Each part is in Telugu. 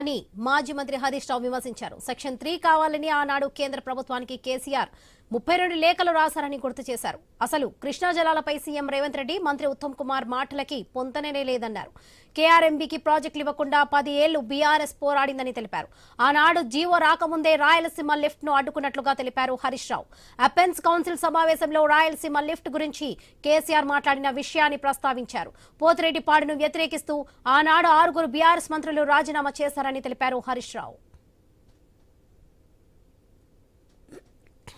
అని మాజీ మంత్రి హరీష్ రావు విమర్శించారు. సెక్షన్ 3 కావాలని ఆనాడు కేంద్ర ప్రభుత్వానికి కేసీఆర్ 32 లేఖలు రాశారని గుర్తు చేశారు. అసలు కృష్ణా జలాలపై సీఎం రేవంత్ రెడ్డి, మంత్రి ఉత్తమ్ కుమార్ మాటలకి పొంతనే లేదన్నారు. కేఆర్ఎంబీకి ప్రాజెక్టులు ఇవ్వకుండా 10 ఏళ్లు బీఆర్ఎస్ పోరాడిందని తెలిపారు. ఆనాడు జీవో రాకముందే రాయలసీమ లిఫ్ట్ ను అడ్డుకున్నట్లుగా తెలిపారు హరీష్ రావు. అపెన్స్ కౌన్సిల్ సమావేశంలో రాయలసీమ లిఫ్ట్ గురించి కేసీఆర్ మాట్లాడిన విషయాన్ని ప్రస్తావించారు. పోతిరెడ్డిపాడును వ్యతిరేకిస్తూ ఆనాడు 6 బీఆర్ఎస్ మంత్రులు రాజీనామా చేశారని తెలిపారు హరీష్ రావు.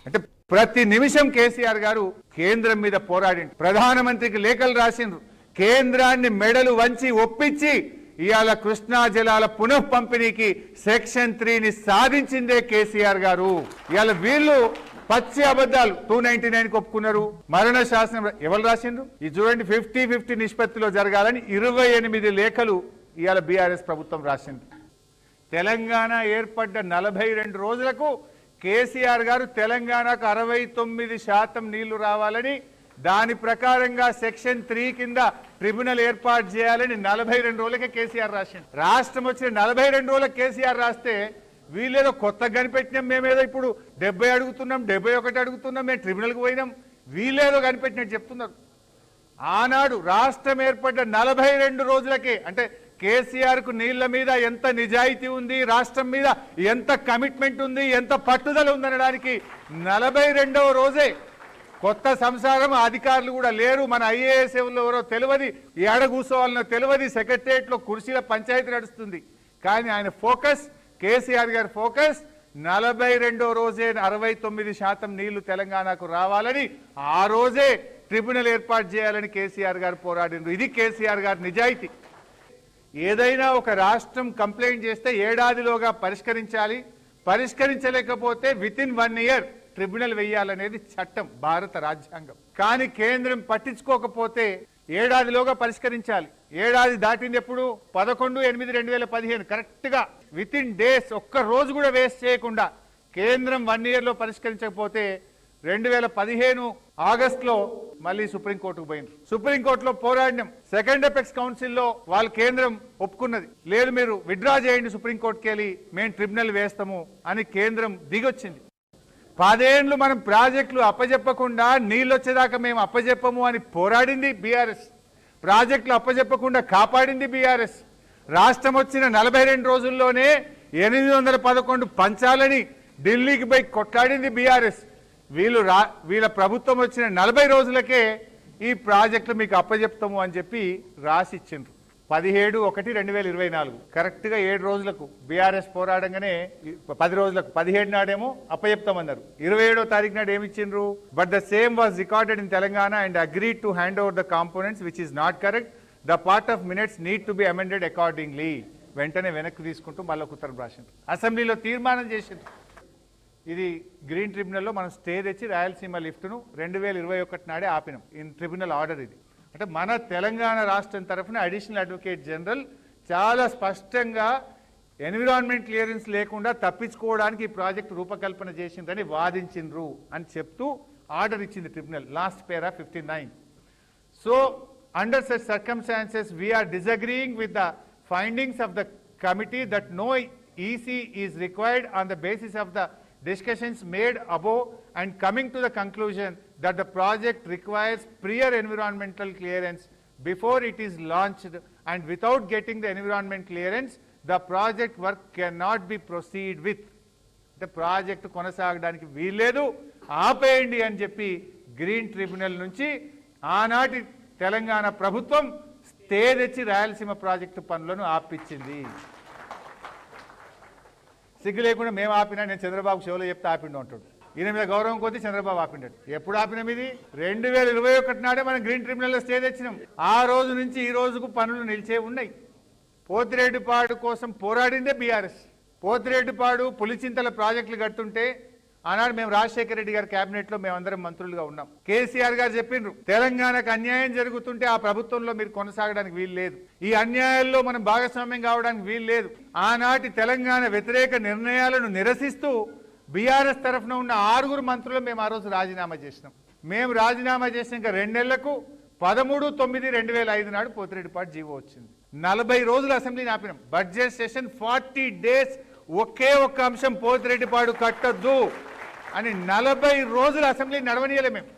అంటే ప్రతి నిమిషం కేసీఆర్ గారు కేంద్రం మీద పోరాడి ప్రధానమంత్రికి లేఖలు రాసిండ్రు. కేంద్రాన్ని మెడలు వంచి ఒప్పించి ఇవాళ కృష్ణా జలాల పునః పంపిణీకి సెక్షన్ 3ని సాధించిందే కేసీఆర్ గారు. ఇవాళ వీళ్ళు పచ్చి అబద్ధాలు 299కి ఒప్పుకున్నారు. మరణ శాసనం ఎవరు రాసిండ్రు? ఇది చూడండి, 50-50 నిష్పత్తిలో జరగాలని 28 లేఖలు ఇవాళ బీఆర్ఎస్ ప్రభుత్వం రాసింది. తెలంగాణ ఏర్పడ్డ 42 రోజులకు కేసీఆర్ గారు తెలంగాణకు 69% నీళ్లు రావాలని, దాని ప్రకారంగా సెక్షన్ 3 కింద ట్రిబ్యునల్ ఏర్పాటు చేయాలని 42 రోజులకే కేసీఆర్ రాసిండు. రాష్ట్రం వచ్చిన 42 రోజులకు కేసీఆర్ రాస్తే వీళ్ళేదో కొత్తగా కనిపెట్టినాం, మేమేదో ఇప్పుడు 70 అడుగుతున్నాం, 71 అడుగుతున్నాం, మేము ట్రిబ్యునల్కి పోయినాం, వీళ్ళేదో కనిపెట్టినట్టు చెప్తున్నారు. ఆనాడు రాష్ట్రం ఏర్పడ్డ 42 రోజులకే, అంటే కేసీఆర్ కు నీళ్ల మీద ఎంత నిజాయితీ ఉంది, రాష్ట్రం మీద ఎంత కమిట్మెంట్ ఉంది, ఎంత పట్టుదల ఉందనడానికి 42వ రోజే. కొత్త సంసారం అధికారులు కూడా లేరు, మన ఐఏఎస్ ఎవరో తెలియదు, ఏడ కూర్చోవాలనో తెలియదు, సెక్రటరియట్ లో కుర్చీల పంచాయతీ నడుస్తుంది. కానీ ఆయన ఫోకస్, కేసీఆర్ గారి ఫోకస్ 42వ రోజే 69% నీళ్లు తెలంగాణకు రావాలని, ఆ రోజే ట్రిబ్యునల్ ఏర్పాటు చేయాలని కేసీఆర్ గారు పోరాడిండ్రు. ఇది కేసీఆర్ గారి నిజాయితీ. ఏదైనా ఒక రాష్ట్రం కంప్లైంట్ చేస్తే ఏడాదిలోగా పరిష్కరించాలి, పరిష్కరించలేకపోతే వితిన్ 1 ఇయర్ ట్రిబ్యునల్ వేయాలనేది చట్టం, భారత రాజ్యాంగం. కానీ కేంద్రం పట్టించుకోకపోతే ఏడాదిలోగా పరిష్కరించాలి. ఏడాది దాటింది ఎప్పుడు? 11/8/2015 కరెక్ట్ గా వితిన్ డేస్, ఒక్క రోజు కూడా వేస్ట్ చేయకుండా కేంద్రం 1 ఇయర్ లో పరిష్కరించకపోతే 2015 ఆగస్టులో మళ్ళీ సుప్రీంకోర్టుకు పోయింది. సుప్రీంకోర్టులో పోరాడినాం. సెకండ్ ఎపెక్స్ కౌన్సిల్లో వాళ్ళ కేంద్రం ఒప్పుకున్నది, లేదు మీరు విత్డ్రా చేయండి, సుప్రీంకోర్టుకి వెళ్ళి మేము ట్రిబ్యునల్ వేస్తాము అని కేంద్రం దిగొచ్చింది. 10 ఏళ్లు మనం ప్రాజెక్టులు అప్పజెప్పకుండా నీళ్ళు వచ్చేదాకా మేము అప్పజెప్పము అని పోరాడింది బీఆర్ఎస్. ప్రాజెక్టులు అప్పజెప్పకుండా కాపాడింది బీఆర్ఎస్. రాష్ట్రం వచ్చిన 42 రోజుల్లోనే 811 పంచాలని ఢిల్లీకి పోయి కొట్లాడింది బీఆర్ఎస్. వీళ్ళ ప్రభుత్వం వచ్చిన 40 రోజులకే ఈ ప్రాజెక్టులు మీకు అప్పజెప్తాము అని చెప్పి రాసిచ్చిండ్రు. 17/1/2024 కరెక్ట్ గా 7 రోజులకు బీఆర్ఎస్ పోరాడంగానే 10 రోజులకు 17 నాడేమో అప్పజెప్తామన్నారు. 27వ తారీఖు నాడు ఏమిచ్చిండ్రు? But the same was recorded in Telangana and agreed to hand over the components which is not correct. The part of minutes need to be amended accordingly. వెంటనే వెనక్కి తీసుకుంటూ మళ్ళీ ఉత్తరం రాసిండ్రు. అసెంబ్లీలో తీర్మానం చేసిండ్రు. ఇది గ్రీన్ ట్రిబ్యునల్లో మనం స్టే తెచ్చి రాయలసీమ లిఫ్ట్ను 2021 నాడే ఆపినాం. ఇన్ ట్రిబ్యునల్ ఆర్డర్ ఇది. అంటే మన తెలంగాణ రాష్ట్రం తరఫున అడిషనల్ అడ్వకేట్ జనరల్ చాలా స్పష్టంగా ఎన్విరాన్మెంట్ క్లియరెన్స్ లేకుండా తప్పించుకోవడానికి ఈ ప్రాజెక్టు రూపకల్పన చేసిందని వాదించిండ్రు అని చెప్తూ ఆర్డర్ ఇచ్చింది tribunal. Last para 59. So under such circumstances we are disagreeing with the findings of the committee that no EC is required on the basis of the discussions made above and coming to the conclusion that the project requires prior environmental clearance before it is launched, and without getting the environment clearance the project work cannot be proceed with. The project కొనసాగడానికి వీల్లేదు, ఆపేయండి అని చెప్పి గ్రీన్ ట్రిబ్యునల్ నుంచి ఆనాటి తెలంగాణ ప్రభుత్వం స్టే తెచ్చి రాయలసీమ ప్రాజెక్టు పనులను ఆపించింది. సిగ్గు లేకుండా మేము ఆపినా, నేను చంద్రబాబు షోలో చెప్తే ఆపిండు అంటాడు. ఈయన మీద గౌరవం కొద్దీ చంద్రబాబు ఆపిండాడు. ఎప్పుడు ఆపినాం? ఇది 2021 నాడే మనం గ్రీన్ ట్రిబ్యునల్లో స్టే తెచ్చినాం. ఆ రోజు నుంచి ఈ రోజుకు పనులు నిలిచే ఉన్నాయి. పోతిరెడ్డిపాడు కోసం పోరాడిందే బీఆర్ఎస్. పోతిరెడ్డిపాడు, పులిచింతల ప్రాజెక్టులు కడుతుంటే ఆనాడు మేము రాజశేఖర రెడ్డి గారి కేబినెట్ లో మేమందరం మంత్రులుగా ఉన్నాం. కేసీఆర్ గారు చెప్పిండ్రు, తెలంగాణకు అన్యాయం జరుగుతుంటే ఆ ప్రభుత్వంలో మీరు కొనసాగడానికి వీలు లేదు, ఈ అన్యాయాల్లో మనం భాగస్వామ్యం కావడానికి వీలు లేదు. ఆనాటి తెలంగాణ వ్యతిరేక నిర్ణయాలను నిరసిస్తూ బీఆర్ఎస్ తరఫున ఉన్న 6 మంత్రులు మేము ఆ రోజు రాజీనామా చేసినాం. మేము రాజీనామా చేసిన ఇంకా 2 నెలలకు 13/9/2005 నాడు పోతిరెడ్డిపాడు జీవో వచ్చింది. 40 రోజులు అసెంబ్లీని ఆపినాం. బడ్జెట్ సెషన్ 40 డేస్ ఒకే ఒక్క అంశం పోతిరెడ్డిపాడు కట్టొద్దు అని 40 రోజులు అసెంబ్లీ నడవనీయలే మేము.